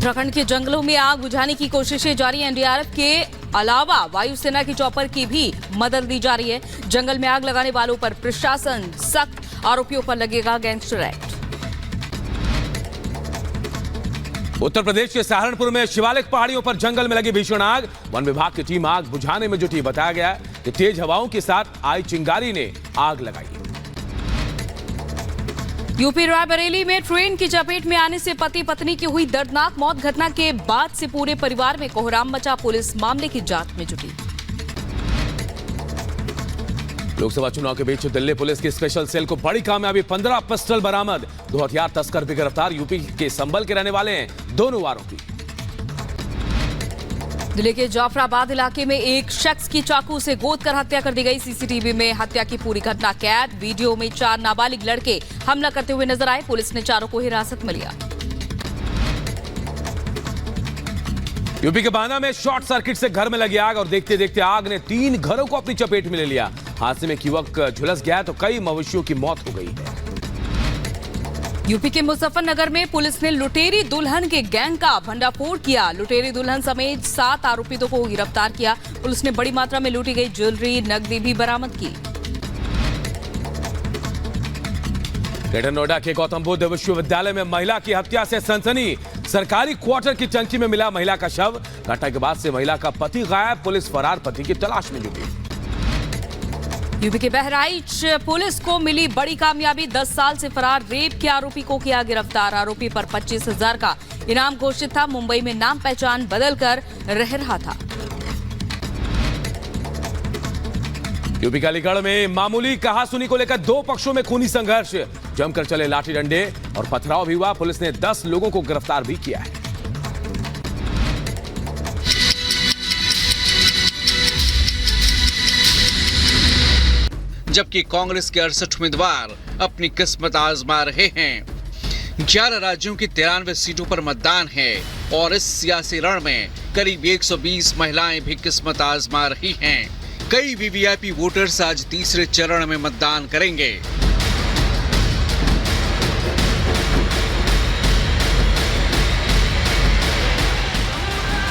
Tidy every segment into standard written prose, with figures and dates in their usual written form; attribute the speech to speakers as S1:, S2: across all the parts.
S1: उत्तराखंड के जंगलों में आग बुझाने की कोशिशें जारी। एनडीआरएफ के अलावा वायुसेना की चॉपर की भी मदद दी जा रही है। जंगल में आग लगाने वालों पर प्रशासन सख्त, आरोपियों पर लगेगा गैंगस्टर एक्ट।
S2: उत्तर प्रदेश के सहारनपुर में शिवालिक पहाड़ियों पर जंगल में लगी भीषण आग। वन विभाग की टीम आग बुझाने में जुटी। बताया गया कि तेज हवाओं के साथ आई चिंगारी ने आग लगाई।
S1: यूपी रायबरेली में ट्रेन की चपेट में आने से पति पत्नी की हुई दर्दनाक मौत। घटना के बाद से पूरे परिवार में कोहराम मचा। पुलिस मामले की जांच में जुटी।
S2: लोकसभा चुनाव के बीच दिल्ली पुलिस की स्पेशल सेल को बड़ी कामयाबी। 15 पिस्टल बरामद। 2 हथियार तस्कर भी गिरफ्तार। यूपी के संभल के रहने वाले हैं दोनों आरोपी।
S1: दिल्ली के जाफराबाद इलाके में एक शख्स की चाकू से गोद कर हत्या कर दी गई। सीसीटीवी में हत्या की पूरी घटना कैद। वीडियो में 4 नाबालिग लड़के हमला करते हुए नजर आए। पुलिस ने चारों को हिरासत में लिया।
S2: यूपी के बांदा में शॉर्ट सर्किट से घर में लगी आग और देखते देखते आग ने 3 घरों को अपनी चपेट में ले लिया। हादसे में एक युवक झुलस गया तो कई मवेशियों की मौत हो गई है।
S1: यूपी के मुजफ्फरनगर में पुलिस ने लुटेरी दुल्हन के गैंग का भंडाफोड़ किया। लुटेरी दुल्हन समेत 7 आरोपितों को गिरफ्तार किया। पुलिस ने बड़ी मात्रा में लूटी गई ज्वेलरी, नकदी भी बरामद की।
S2: ग्रेटर नोएडा के गौतम बुद्ध विश्वविद्यालय में महिला की हत्या से सनसनी। सरकारी क्वार्टर की टंकी में मिला महिला का शव। घटना के बाद से महिला का पति गायब। पुलिस फरार पति की तलाश में जुटी।
S1: यूपी के बहराइच पुलिस को मिली बड़ी कामयाबी। 10 साल से फरार रेप के आरोपी को किया गिरफ्तार। आरोपी पर 25,000 का इनाम घोषित था। मुंबई में नाम पहचान बदलकर रह रहा था।
S2: यूपी के अलीगढ़ में मामूली कहासुनी को लेकर 2 पक्षों में खूनी संघर्ष। जमकर चले लाठी डंडे और पथराव भी हुआ। पुलिस ने 10 लोगों को गिरफ्तार भी किया है।
S3: जबकि कांग्रेस के 68 उम्मीदवार अपनी किस्मत आजमा रहे हैं। 11 राज्यों की 93 सीटों पर मतदान है और इस सियासी रण में करीब 120 महिलाएं भी किस्मत आजमा रही हैं। कई वीवीआईपी वोटर्स आज तीसरे चरण में मतदान करेंगे।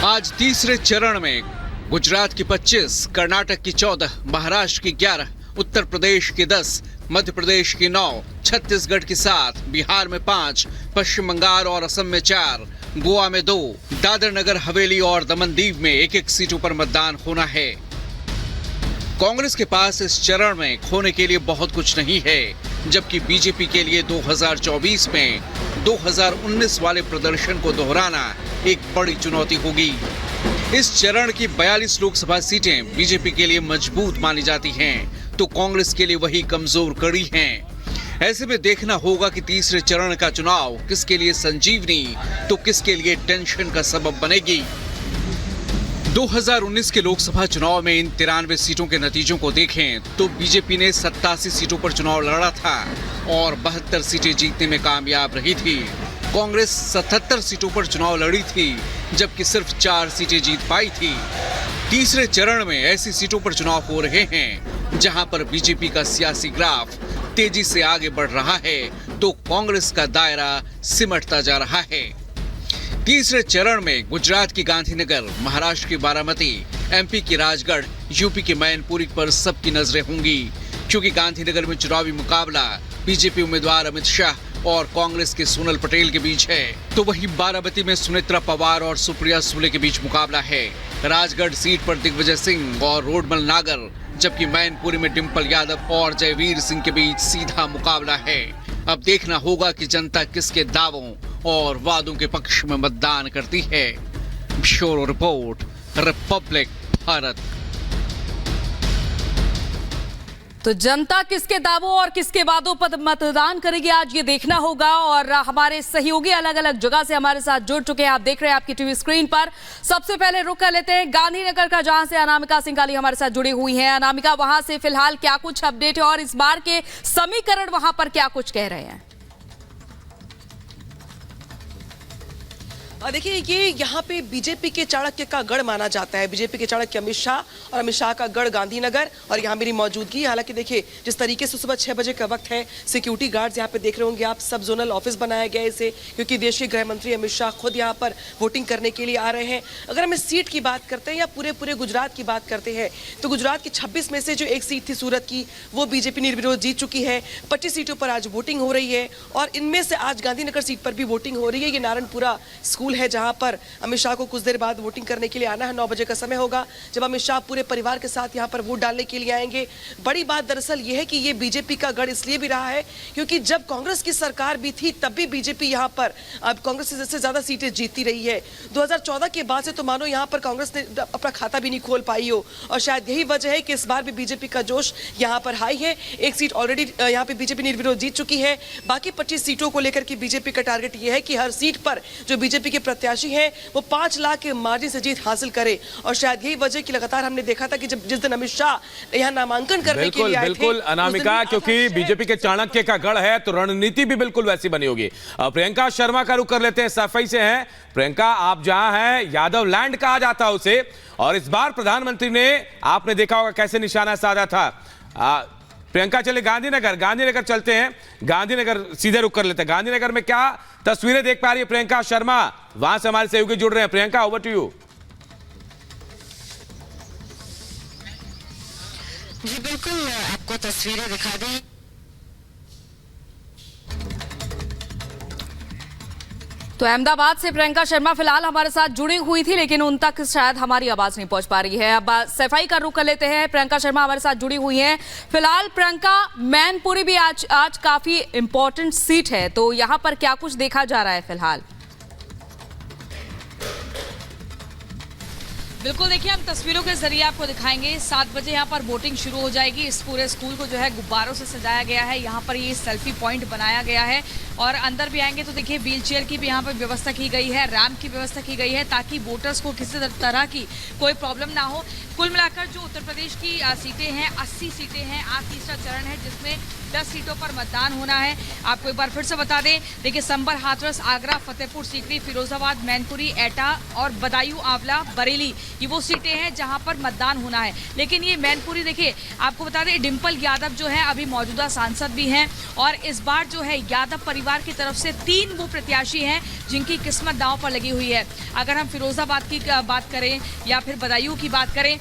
S3: आज तीसरे चरण में गुजरात की 25, कर्नाटक की 14, महाराष्ट्र की 11, उत्तर प्रदेश की 10, मध्य प्रदेश की 9, छत्तीसगढ़ की 7, बिहार में 5, पश्चिम बंगाल और असम में 4, गोवा में 2, दादर नगर हवेली और दमन दीव में 1-1 सीटों पर मतदान होना है। कांग्रेस के पास इस चरण में खोने के लिए बहुत कुछ नहीं है, जबकि बीजेपी के लिए 2024 में 2019 वाले प्रदर्शन को दोहराना एक बड़ी चुनौती होगी। इस चरण की 42 लोकसभा सीटें बीजेपी के लिए मजबूत मानी जाती हैं, तो कांग्रेस के लिए वही कमजोर कड़ी हैं। ऐसे में देखना होगा कि तीसरे चरण का चुनाव किसके लिए संजीवनी तो किसके लिए टेंशन का सबब बनेगी। 2019 के लोकसभा चुनाव में इन 93 सीटों के नतीजों को देखें तो बीजेपी ने 87 सीटों पर चुनाव लड़ा था और 72 सीटें जीतने में कामयाब रही थी। कांग्रेस 77 सीटों पर चुनाव लड़ी थी, जबकि सिर्फ 4 सीटें जीत पाई थी। तीसरे चरण में ऐसी सीटों पर चुनाव हो रहे हैं जहां पर बीजेपी का सियासी ग्राफ तेजी से आगे बढ़ रहा है, तो कांग्रेस का दायरा सिमटता जा रहा है। तीसरे चरण में गुजरात की गांधीनगर, महाराष्ट्र की बारामती, एमपी की राजगढ़, यूपी की मैनपुरी पर सबकी नजरें होंगी, क्योंकि गांधीनगर में चुनावी मुकाबला बीजेपी उम्मीदवार अमित शाह और कांग्रेस के सोनल पटेल के बीच है, तो वहीं बारामती में सुनेत्रा पवार और सुप्रिया सुले के बीच मुकाबला है। राजगढ़ सीट पर दिग्विजय सिंह और रोडमल नागर, जबकि मैनपुरी में डिंपल यादव और जयवीर सिंह के बीच सीधा मुकाबला है। अब देखना होगा कि जनता किसके दावों और वादों के पक्ष में मतदान करती है। Bureau report, Republic Bharat.
S1: तो जनता किसके दावों और किसके वादों पर मतदान करेगी, आज ये देखना होगा। और हमारे सहयोगी अलग अलग जगह से हमारे साथ जुड़ चुके हैं। आप देख रहे हैं आपकी टीवी स्क्रीन पर। सबसे पहले रुक कर लेते हैं गांधीनगर का, जहां से अनामिका सिंघाली हमारे साथ जुड़ी हुई हैं। अनामिका, वहां से फिलहाल क्या कुछ अपडेट है और इस बार के समीकरण वहां पर क्या कुछ कह रहे हैं?
S4: देखिए, ये यहाँ पे बीजेपी के चाणक्य का गढ़ माना जाता है। बीजेपी के चाणक्य अमित शाह और अमित शाह का गढ़ गांधीनगर, और यहाँ मेरी मौजूदगी। हालांकि देखिए, जिस तरीके से सुबह 6 बजे का वक्त है, सिक्योरिटी गार्ड्स यहाँ पे देख रहे होंगे आप, सब जोनल ऑफिस बनाया गया है इसे, क्योंकि देश के गृह मंत्री अमित शाह खुद यहाँ पर वोटिंग करने के लिए आ रहे हैं। अगर हम इस सीट की बात करते हैं या पूरे गुजरात की बात करते हैं, तो गुजरात की 26 में से जो एक सीट थी सूरत की, वो बीजेपी निर्विरोध जीत चुकी है। 25 सीटों पर आज वोटिंग हो रही है, और इनमें से आज गांधीनगर सीट पर भी वोटिंग हो रही है। ये नारायणपुरा स्कूल है जहां पर अमित शाह को कुछ देर बाद वोटिंग करने के लिए आना है। 9 बजे का समय होगा जब अमित शाह पूरे परिवार के साथ यहां पर वोट डालने के लिए आएंगे। बड़ी बात दरअसल ये है कि ये बीजेपी का गढ़ इसलिए भी रहा है क्योंकि जब कांग्रेस की सरकार भी थी तब भी बीजेपी यहां पर अब कांग्रेस से ज्यादा सीटें जीतती रही है। 2014 के बाद से तो मानो यहां पर कांग्रेस ने अपना खाता भी नहीं खोल पाई हो, और शायद यही वजह है कि इस बार भी बीजेपी का जोश यहां पर हाई है। एक सीट ऑलरेडी यहां पे बीजेपी निर्विरोध जीत चुकी है। बाकी 25 सीटों को लेकर के बीजेपी का टारगेट यह है कि हर सीट पर जो बीजेपी के प्रत्याशी हैं वो 5 लाख के मार्जिन से जीत हासिल करे, और शायद यही वजह कि लगातार हमने देखा था कि जब जिस दिन अमित शाह यहाँ नामांकन करने के लिए आए थे,
S2: बिल्कुल अनामिका, क्योंकि बीजेपी के चाणक्य का गढ़ है तो रणनीति भी बिल्कुल वैसी बनी होगी। प्रियंका शर्मा का रुख कर लेते हैं, सफाई से हैं। प्रियंका, आप जहां हैं यादव लैंड कहा जाता है उसे, और इस बार प्रधानमंत्री ने, आपने देखा होगा कैसे निशाना साधा था। प्रियंका, चले गांधीनगर चलते हैं। गांधीनगर सीधे रुक कर लेते हैं। गांधीनगर में क्या तस्वीरें देख पा रही है प्रियंका शर्मा? वहां से हमारे सहयोगी जुड़ रहे हैं। Priyanka, over to you.
S5: जी बिल्कुल, आपको तस्वीरें दिखा दें।
S1: तो अहमदाबाद से प्रियंका शर्मा फिलहाल हमारे साथ जुड़ी हुई थी, लेकिन उन तक शायद हमारी आवाज नहीं पहुंच पा रही है। अब सफाई का रुख कर लेते हैं। प्रियंका शर्मा हमारे साथ जुड़ी हुई हैं। फिलहाल प्रियंका, मैनपुरी भी आज काफी इंपॉर्टेंट सीट है, तो यहां पर क्या कुछ देखा जा रहा है फिलहाल?
S6: बिल्कुल, देखिए हम तस्वीरों के जरिए आपको दिखाएंगे। 7 बजे यहाँ पर वोटिंग शुरू हो जाएगी। इस पूरे स्कूल को जो है गुब्बारों से सजाया गया है। यहाँ पर ये सेल्फी पॉइंट बनाया गया है, और अंदर भी आएंगे तो देखिए व्हील चेयर की भी यहाँ पर व्यवस्था की गई है, रैंप की व्यवस्था की गई है, ताकि वोटर्स को किसी तरह की कोई प्रॉब्लम ना हो। कुल मिलाकर जो उत्तर प्रदेश की सीटें हैं, 80 सीटें हैं। आज तीसरा चरण है जिसमें 10 सीटों पर मतदान होना है। आपको एक बार फिर से बता दें, देखिए संभल, हाथरस, आगरा, फतेहपुर सीकरी, फिरोजाबाद, मैनपुरी, एटा और बदायूं, आंवला, बरेली, ये वो सीटें हैं जहां पर मतदान होना है। लेकिन ये मैनपुरी, देखिए आपको बता दें, डिम्पल यादव जो है अभी मौजूदा सांसद भी हैं, और इस बार जो है यादव परिवार की तरफ से 3 वो प्रत्याशी हैं जिनकी किस्मत दांव पर लगी हुई है। अगर हम फिरोजाबाद की बात करें या फिर बदायूं की बात करें,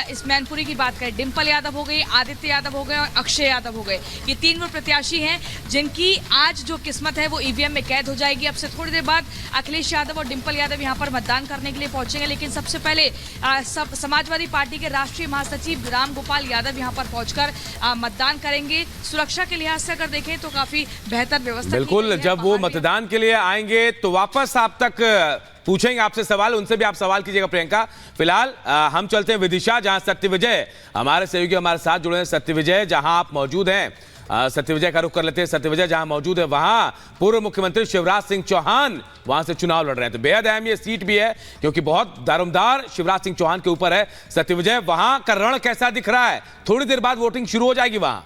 S6: इस मैनपुरी की बात करें, डिम्पल यादव हो गई, आदित्य यादव हो गए और अक्षय यादव हो गए। ये 3 वो प्रत्याशी हैं जिनकी आज जो किस्मत है वो ईवीएम में कैद हो जाएगी। अब से थोड़ी देर बाद अखिलेश यादव और डिम्पल यादव यहाँ पर मतदान करने के लिए पहुंचेंगे, लेकिन सबसे पहले समाजवादी पार्टी के राष्ट्रीय महासचिव राम गोपाल यादव यहाँ पर पहुंचकर मतदान करेंगे। सुरक्षा के लिहाज से अगर देखें तो काफी बेहतर व्यवस्था।
S2: बिल्कुल, जब वो मतदान के लिए आएंगे तो वापस आप तक पूछेंगे आपसे सवाल, उनसे भी आप सवाल कीजिएगा प्रियंका। फिलहाल हम चलते हैं विदिशा, जहां सत्यविजय हमारे सहयोगी हमारे साथ जुड़े हैं। सत्यविजय, जहां आप मौजूद हैं, सत्यविजय का रुख कर लेते हैं। सत्यविजय, जहां मौजूद है वहां पूर्व मुख्यमंत्री शिवराज सिंह चौहान वहां से चुनाव लड़ रहे हैं, तो बेहद अहम ये सीट भी है क्योंकि बहुत दारोमदार शिवराज सिंह चौहान के ऊपर है। सत्यविजय, वहां का रण कैसा दिख रहा है? थोड़ी देर बाद वोटिंग शुरू हो जाएगी वहां।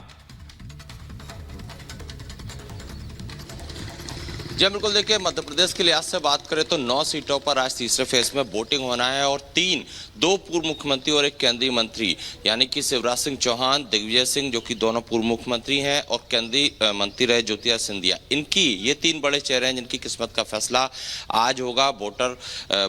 S7: जी बिल्कुल, देखिए मध्य प्रदेश के लिहाज से बात करें तो 9 सीटों पर आज तीसरे फेज में वोटिंग होना है, और 2 पूर्व मुख्यमंत्री और 1 केंद्रीय मंत्री, यानी कि शिवराज सिंह चौहान, दिग्विजय सिंह जो कि दोनों पूर्व मुख्यमंत्री हैं, और केंद्रीय मंत्री रहे ज्योतिरादित्य सिंधिया, इनकी ये 3 बड़े चेहरे हैं जिनकी किस्मत का फैसला आज होगा। वोटर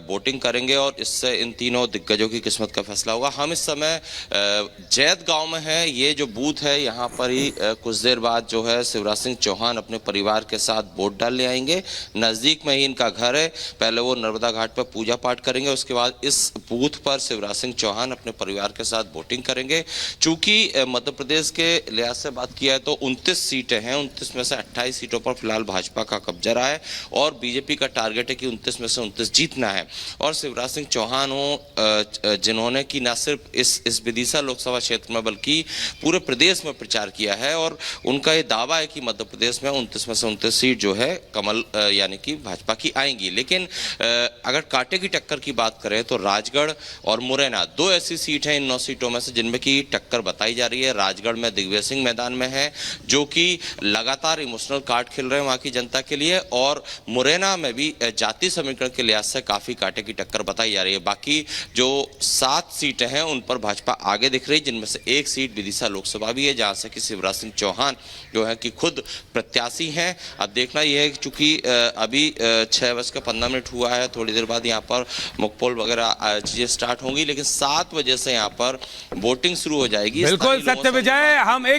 S7: वोटिंग करेंगे और इससे इन तीनों दिग्गजों की किस्मत का फैसला होगा। हम इस समय जैद गाँव में है, ये जो बूथ है यहाँ पर ही कुछ देर बाद जो है शिवराज सिंह चौहान अपने परिवार के साथ वोट डालने आएंगे। नजदीक में ही इनका घर है। पहले वो नर्मदा घाट पर पूजा पाठ करेंगे, उसके बाद इस बूथ पर शिवराज सिंह चौहान अपने परिवार के साथ वोटिंग करेंगे। चूंकि मध्य प्रदेश के लिहाज से बात किया है तो 29 सीटें हैं, 29 में से 28 सीटों पर फिलहाल भाजपा का कब्जा रहा है, और बीजेपी का टारगेट है कि 29 में से 29 जीतना है। और शिवराज सिंह चौहान हो जिन्होंने कि न सिर्फ इस विदिशा लोकसभा क्षेत्र में बल्कि पूरे प्रदेश में प्रचार किया है, और उनका ये दावा है कि मध्य प्रदेश में 29 में से 29 सीट जो है कमल कमल यानी कि भाजपा की आएंगी। लेकिन अगर कांटे की टक्कर की बात करें तो राजगढ़ और मुरैना 2 ऐसी सीट हैं इन 9 सीटों में से जिनमें की टक्कर बताई जा रही है। राजगढ़ में दिग्विजय सिंह मैदान में है, जो कि लगातार इमोशनल कार्ड खेल रहे हैं वहां की जनता के लिए, और मुरैना में भी जाति समीकरण के लिहाज से काफी कांटे की टक्कर बताई जा रही है। बाकी जो 7 सीटें हैं उन पर भाजपा आगे दिख रही है, जिनमें से एक सीट विदिशा लोकसभा भी है, जहां से कि शिवराज सिंह चौहान जो है कि खुद प्रत्याशी हैं। अब देखना यह है कि चूंकि अभी 6:15 हुआ है, थोड़ी देर बाद यहाँ पर मुकपोल वगैरह चीजें स्टार्ट होंगी, लेकिन 7 बजे से यहाँ पर वोटिंग शुरू हो जाएगी।
S2: बिल्कुल सत्य विजय। हम एक